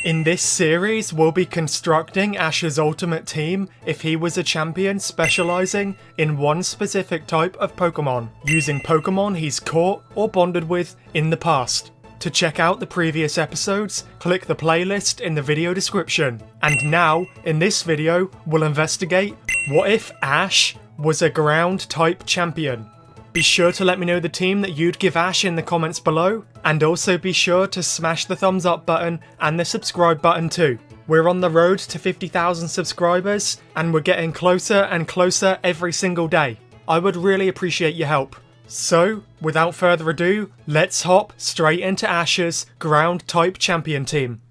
In this series, we'll be constructing Ash's ultimate team if he was a champion specialising in one specific type of Pokemon, using Pokemon he's caught or bonded with in the past. To check out the previous episodes, click the playlist in the video description. And now, in this video, we'll investigate what if Ash was a ground type champion. Be sure to let me know the team that you'd give Ash in the comments below, and also be sure to smash the thumbs up button and the subscribe button too. We're on the road to 50,000 subscribers, and we're getting closer and closer every single day. I would really appreciate your help. So, without further ado, let's hop straight into Ash's ground type champion team.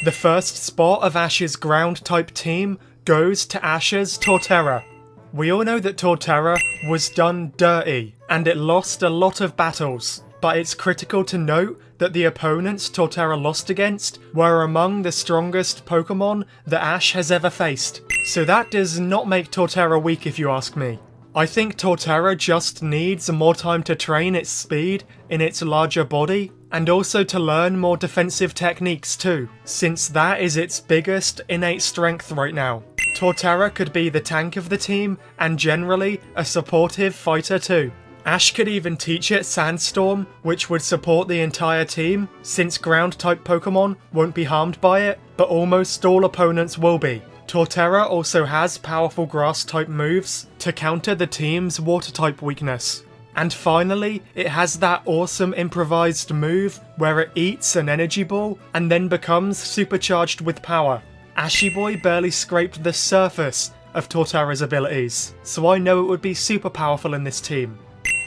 The first spot of Ash's ground type team goes to Ash's Torterra. We all know that Torterra was done dirty, and it lost a lot of battles, but it's critical to note that the opponents Torterra lost against were among the strongest Pokemon that Ash has ever faced. So that does not make Torterra weak if you ask me. I think Torterra just needs more time to train its speed in its larger body, and also to learn more defensive techniques too, since that is its biggest innate strength right now. Torterra could be the tank of the team, and generally a supportive fighter too. Ash could even teach it Sandstorm, which would support the entire team, since ground type Pokemon won't be harmed by it, but almost all opponents will be. Torterra also has powerful grass type moves to counter the team's water type weakness. And finally, it has that awesome improvised move where it eats an energy ball and then becomes supercharged with power. Ashy Boy barely scraped the surface of Torterra's abilities, so I know it would be super powerful in this team.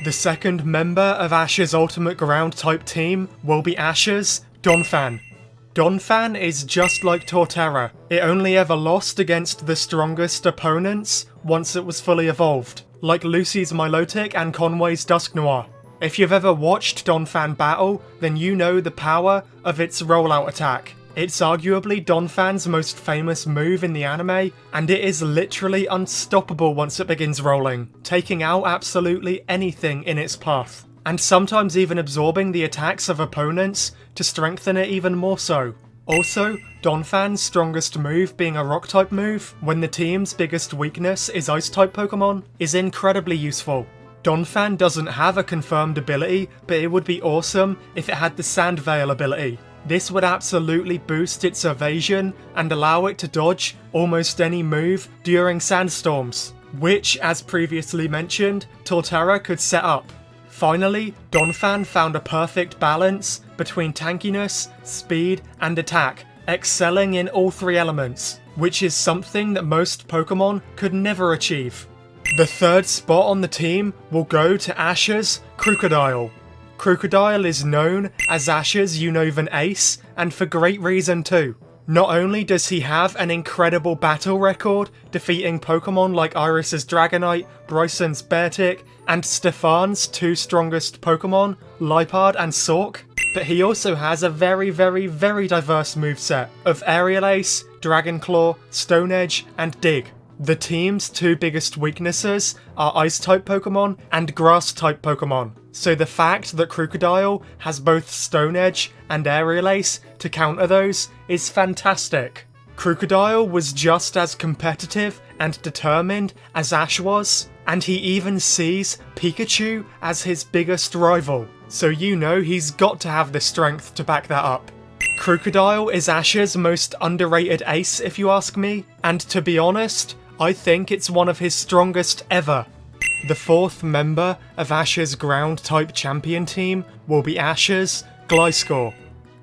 The second member of Ash's ultimate ground type team will be Ash's Donphan. Donphan is just like Torterra. It only ever lost against the strongest opponents once it was fully evolved, like Lucy's Milotic and Conway's Dusknoir. If you've ever watched Donphan battle, then you know the power of its rollout attack. It's arguably Donphan's most famous move in the anime, and it is literally unstoppable once it begins rolling, taking out absolutely anything in its path, and sometimes even absorbing the attacks of opponents to strengthen it even more so. Also, Donphan's strongest move being a rock type move, when the team's biggest weakness is ice type Pokemon, is incredibly useful. Donphan doesn't have a confirmed ability, but it would be awesome if it had the Sand Veil ability. This would absolutely boost its evasion and allow it to dodge almost any move during sandstorms, which, as previously mentioned, Torterra could set up. Finally, Donphan found a perfect balance between tankiness, speed, and attack, excelling in all three elements, which is something that most Pokemon could never achieve. The third spot on the team will go to Ash's Crocodile. Crocodile is known as Ash's Unova ace, and for great reason too. Not only does he have an incredible battle record, defeating Pokemon like Iris's Dragonite, Bryson's Beartic, and Stefan's two strongest Pokemon, Liepard and Sork, but he also has a very diverse moveset of Aerial Ace, Dragon Claw, Stone Edge, and Dig. The team's two biggest weaknesses are Ice-type Pokemon and Grass-type Pokemon, so the fact that Crocodile has both Stone Edge and Aerial Ace to counter those is fantastic. Crocodile was just as competitive and determined as Ash was, and he even sees Pikachu as his biggest rival, so you know he's got to have the strength to back that up. Crocodile is Ash's most underrated ace if you ask me, and to be honest, I think it's one of his strongest ever. The fourth member of Ash's ground-type champion team will be Ash's Gliscor.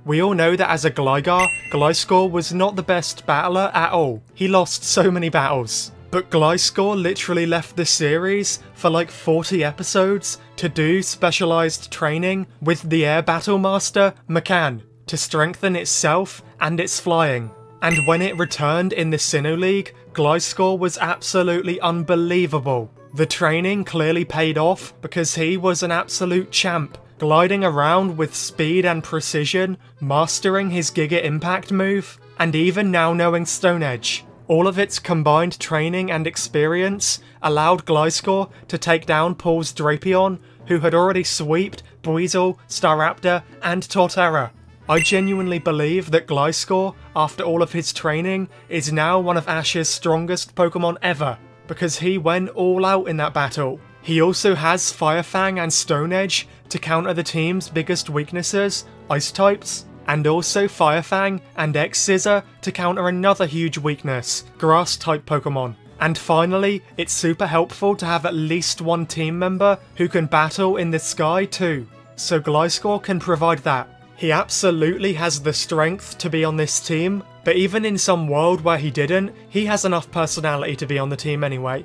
We all know that as a Gligar, Gliscor was not the best battler at all. He lost so many battles. But Gliscor literally left the series for like 40 episodes to do specialised training with the Air Battle Master, McCann, to strengthen itself and its flying. And when it returned in the Sinnoh League, Gliscor was absolutely unbelievable. The training clearly paid off because he was an absolute champ, gliding around with speed and precision, mastering his Giga Impact move, and even now knowing Stone Edge. All of its combined training and experience allowed Gliscor to take down Paul's Drapion, who had already sweeped Buizel, Staraptor, and Torterra. I genuinely believe that Gliscor, after all of his training, is now one of Ash's strongest Pokemon ever, because he went all out in that battle. He also has Fire Fang and Stone Edge to counter the team's biggest weaknesses, Ice types, and also Fire Fang and X-Scissor to counter another huge weakness, Grass type Pokemon. And finally, it's super helpful to have at least one team member who can battle in the sky too, so Gliscor can provide that. He absolutely has the strength to be on this team, but even in some world where he didn't, he has enough personality to be on the team anyway.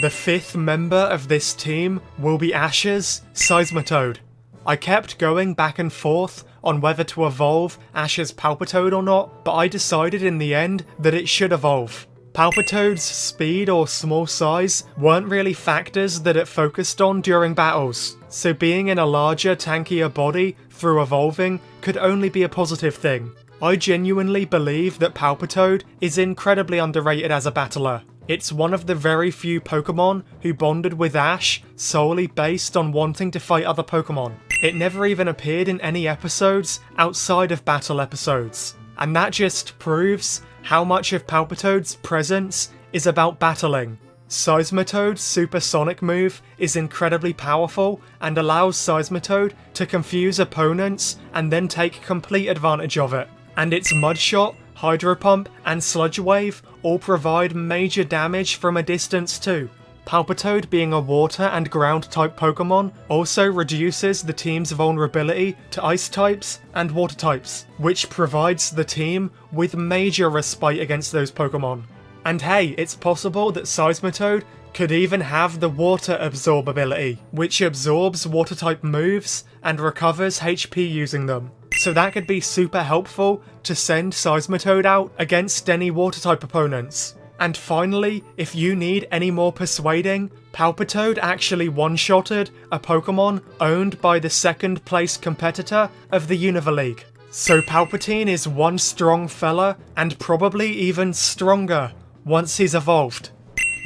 The 5th member of this team will be Ash's Seismitoad. I kept going back and forth on whether to evolve Ash's Palpitoad or not, but I decided in the end that it should evolve. Palpitoad's speed or small size weren't really factors that it focused on during battles, so being in a larger, tankier body through evolving could only be a positive thing. I genuinely believe that Palpitoad is incredibly underrated as a battler. It's one of the very few Pokemon who bonded with Ash solely based on wanting to fight other Pokemon. It never even appeared in any episodes outside of battle episodes, and that just proves how much of Palpitoad's presence is about battling. Seismitoad's supersonic move is incredibly powerful and allows Seismitoad to confuse opponents and then take complete advantage of it. And its Mud Shot, Hydro Pump and Sludge Wave all provide major damage from a distance too. Palpitoad being a water and ground type Pokemon also reduces the team's vulnerability to ice types and water types, which provides the team with major respite against those Pokemon. And hey, it's possible that Seismitoad could even have the Water Absorb ability, which absorbs water type moves and recovers HP using them. So that could be super helpful to send Seismitoad out against any water type opponents. And finally, if you need any more persuading, Palpitoad actually one-shotted a Pokemon owned by the 2nd place competitor of the Unova League. So Palpatine is one strong fella, and probably even stronger once he's evolved.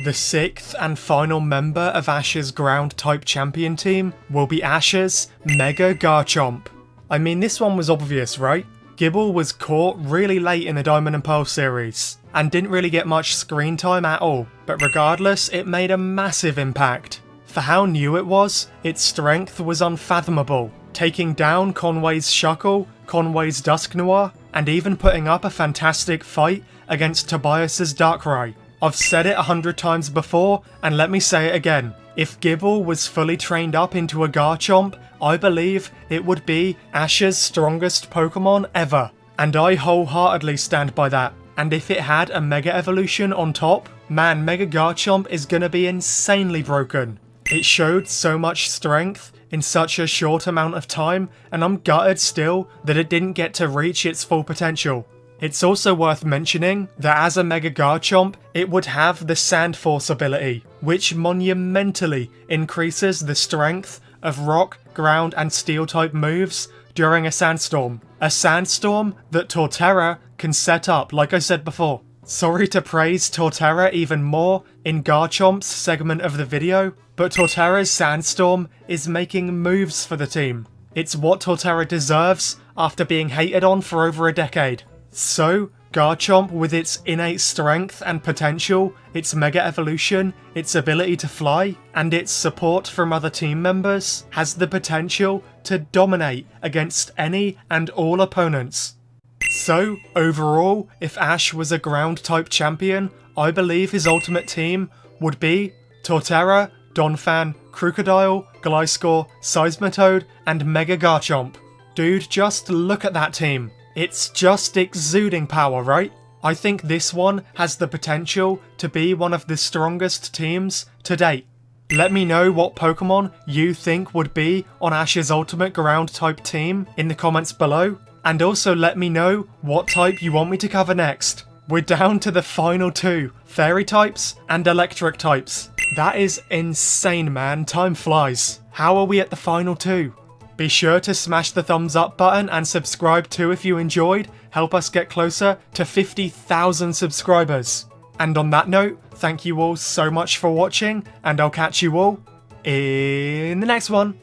The 6th and final member of Ash's ground-type champion team will be Ash's Mega Garchomp. I mean, this one was obvious, right? Gibble was caught really late in the Diamond and Pearl series, and didn't really get much screen time at all, but regardless, it made a massive impact. For how new it was, its strength was unfathomable, taking down Conway's Shuckle, Conway's Dusknoir, and even putting up a fantastic fight against Tobias's Darkrai. I've said it 100 times before, and let me say it again. If Gibble was fully trained up into a Garchomp, I believe it would be Ash's strongest Pokemon ever. And I wholeheartedly stand by that. And if it had a Mega Evolution on top, man, Mega Garchomp is gonna be insanely broken. It showed so much strength in such a short amount of time, and I'm gutted still that it didn't get to reach its full potential. It's also worth mentioning that as a Mega Garchomp, it would have the Sand Force ability, which monumentally increases the strength of rock, ground and steel type moves during a sandstorm. A sandstorm that Torterra can set up, like I said before. Sorry to praise Torterra even more in Garchomp's segment of the video, but Torterra's sandstorm is making moves for the team. It's what Torterra deserves after being hated on for over a decade. So, Garchomp, with its innate strength and potential, its Mega Evolution, its ability to fly, and its support from other team members, has the potential to dominate against any and all opponents. So, overall, if Ash was a ground-type champion, I believe his ultimate team would be Torterra, Donphan, Crocodile, Gliscor, Seismitoad, and Mega Garchomp. Dude, just look at that team. It's just exuding power, right? I think this one has the potential to be one of the strongest teams to date. Let me know what Pokemon you think would be on Ash's ultimate ground type team in the comments below, and also let me know what type you want me to cover next. We're down to the final 2, Fairy types and Electric types. That is insane, man, time flies. How are we at the final 2? Be sure to smash the thumbs up button and subscribe too if you enjoyed. Help us get closer to 50,000 subscribers. And on that note, thank you all so much for watching, and I'll catch you all in the next one.